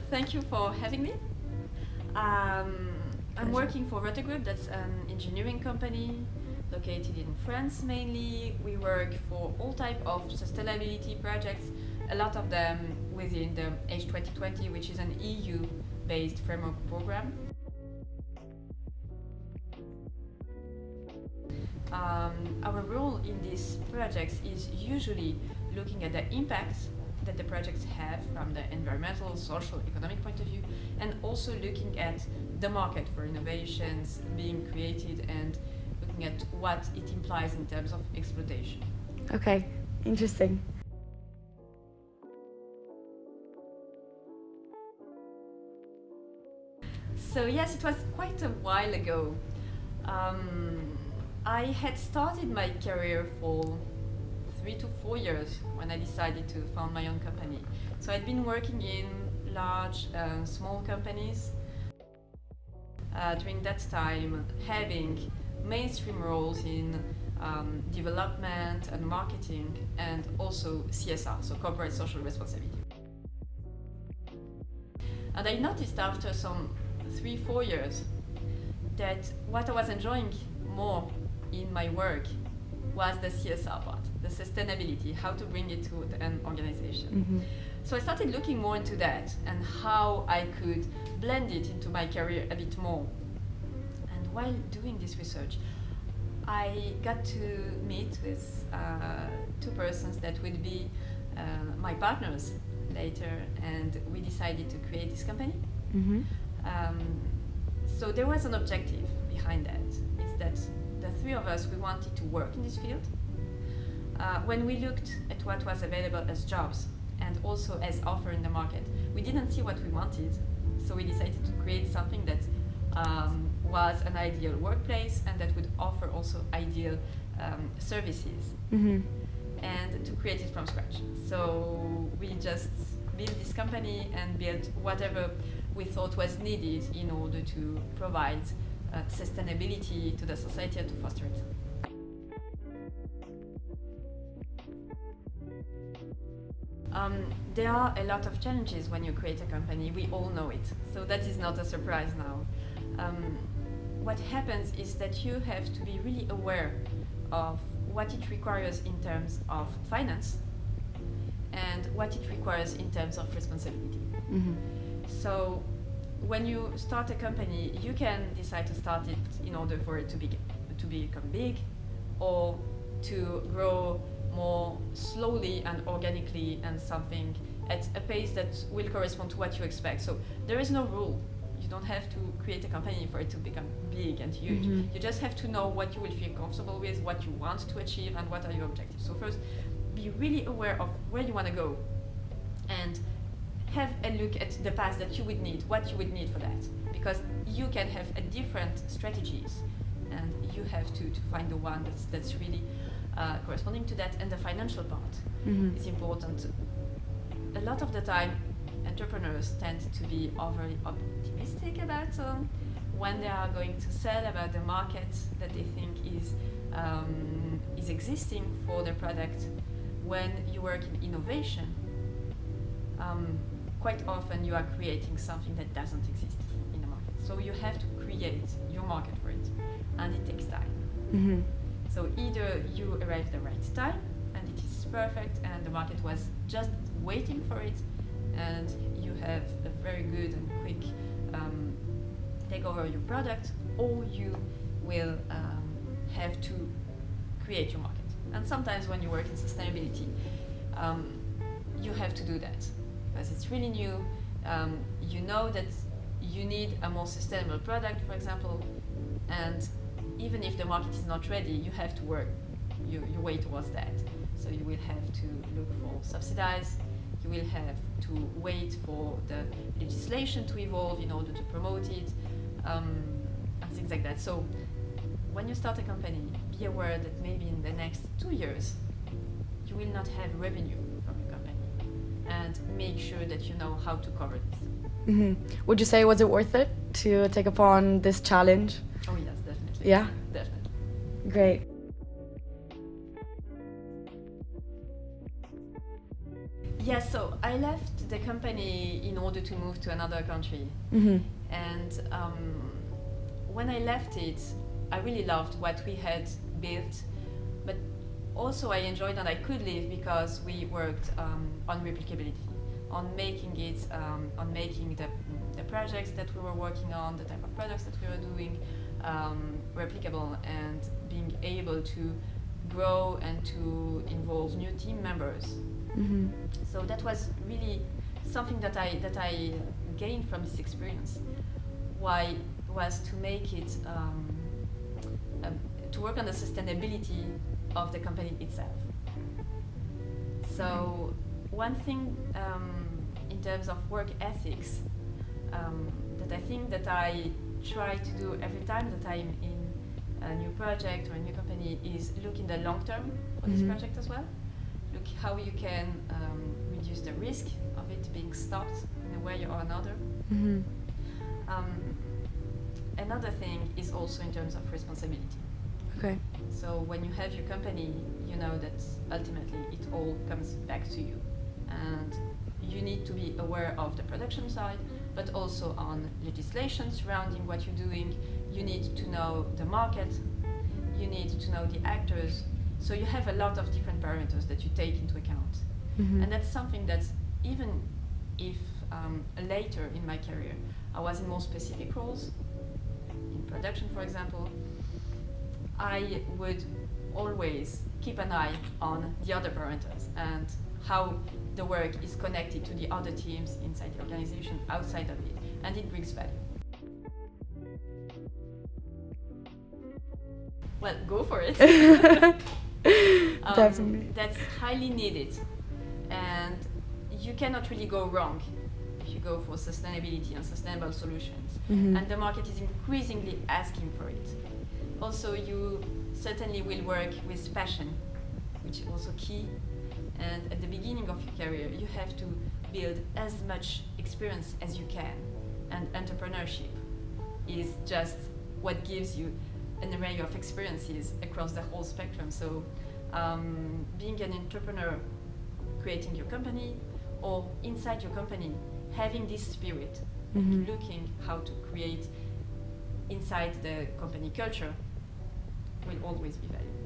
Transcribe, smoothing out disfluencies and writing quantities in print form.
Thank you for having me. I'm working for Rote Group, that's an engineering company located in France mainly. We work for all types of sustainability projects, a lot of them within the H2020, which is an EU-based framework program. Our role in these projects is usually looking at the impacts that the projects have from the environmental, social, economic point of view, and also looking at the market for innovations being created and looking at what it implies in terms of exploitation. Okay, interesting. So yes, it was quite a while ago. I had started my career for 3 to 4 years when I decided to found my own company. So I'd been working in large and small companies. During that time, having mainstream roles in development and marketing, and also CSR, so corporate social responsibility. And I noticed after some 3-4 years that what I was enjoying more in my work was the CSR part, the sustainability, how to bring it to an organization. Mm-hmm. So I started looking more into that and how I could blend it into my career a bit more. And while doing this research, I got to meet with 2 persons that would be my partners later, and we decided to create this company. Mm-hmm. So there was an objective behind that. It's that the 3 of us, we wanted to work in this field. When we looked at what was available as jobs and also as offer in the market, we didn't see what we wanted. So we decided to create something that was an ideal workplace and that would offer also ideal services. Mm-hmm. And to create it from scratch. So we just built this company and built whatever we thought was needed in order to provide sustainability to the society and to foster it. There are a lot of challenges when you create a company, we all know it, so that is not a surprise now. What happens is that you have to be really aware of what it requires in terms of finance and what it requires in terms of responsibility. Mm-hmm. So when you start a company, you can decide to start it in order for it to become big, or to grow more slowly and organically and something at a pace that will correspond to what you expect. So there is no rule. You don't have to create a company for it to become big and huge. Mm-hmm. You just have to know what you will feel comfortable with, what you want to achieve, and what are your objectives. So first, be really aware of where you want to go and have a look at the path that you would need, what you would need for that. Because you can have a different strategies, and you have to find the one that's really corresponding to that. And the financial part is important. A lot of the time, entrepreneurs tend to be overly optimistic about when they are going to sell, about the market that they think is existing for their product. When you work in innovation, quite often you are creating something that doesn't exist in the market. So you have to create your market for it, and it takes time. Mm-hmm. So either you arrive at the right time and it is perfect and the market was just waiting for it, and you have a very good and quick take over your product, or you will have to create your market. And sometimes when you work in sustainability, you have to do that because it's really new. You know that you need a more sustainable product, for example, and even if the market is not ready, you have to work your way towards that. So you will have to look for subsidies, you will have to wait for the legislation to evolve in order to promote it, and things like that. So when you start a company, be aware that maybe in the next 2 years, you will not have revenue from your company, and make sure that you know how to cover this. Mm-hmm. Would you say, was it worth it to take upon this challenge? Oh yes, definitely. Yeah? Definitely. Great. Yes, so I left the company in order to move to another country. And when I left it, I really loved what we had built, but also I enjoyed and I could leave because we worked on replicability, on making it, on making the projects that we were working on, the type of products that we were doing, replicable, and being able to grow and to involve new team members. So that was really something that I gained from this experience. Why was to make it to work on the sustainability of the company itself. So one thing in terms of work ethics that I think that I try to do every time that I'm in a new project or a new company is look in the long term for this project as well. Look how you can reduce the risk of it being stopped in a way or another. Another thing is also in terms of responsibility. Okay. So when you have your company, you know that ultimately it all comes back to you. And you need to be aware of the production side, but also on legislation surrounding what you're doing. You need to know the market, you need to know the actors. So you have a lot of different parameters that you take into account. And that's something that even if later in my career I was in more specific roles, in production for example, I would always keep an eye on the other parameters and how the work is connected to the other teams inside the organization, outside of it, and it brings value. Well, go for it. Definitely. That's highly needed, and you cannot really go wrong if you go for sustainability and sustainable solutions. And the market is increasingly asking for it. Also, you certainly will work with passion, which is also key. And at the beginning of your career, you have to build as much experience as you can. And entrepreneurship is just what gives you an array of experiences across the whole spectrum. So being an entrepreneur, creating your company, or inside your company, having this spirit, looking how to create inside the company culture will always be valuable.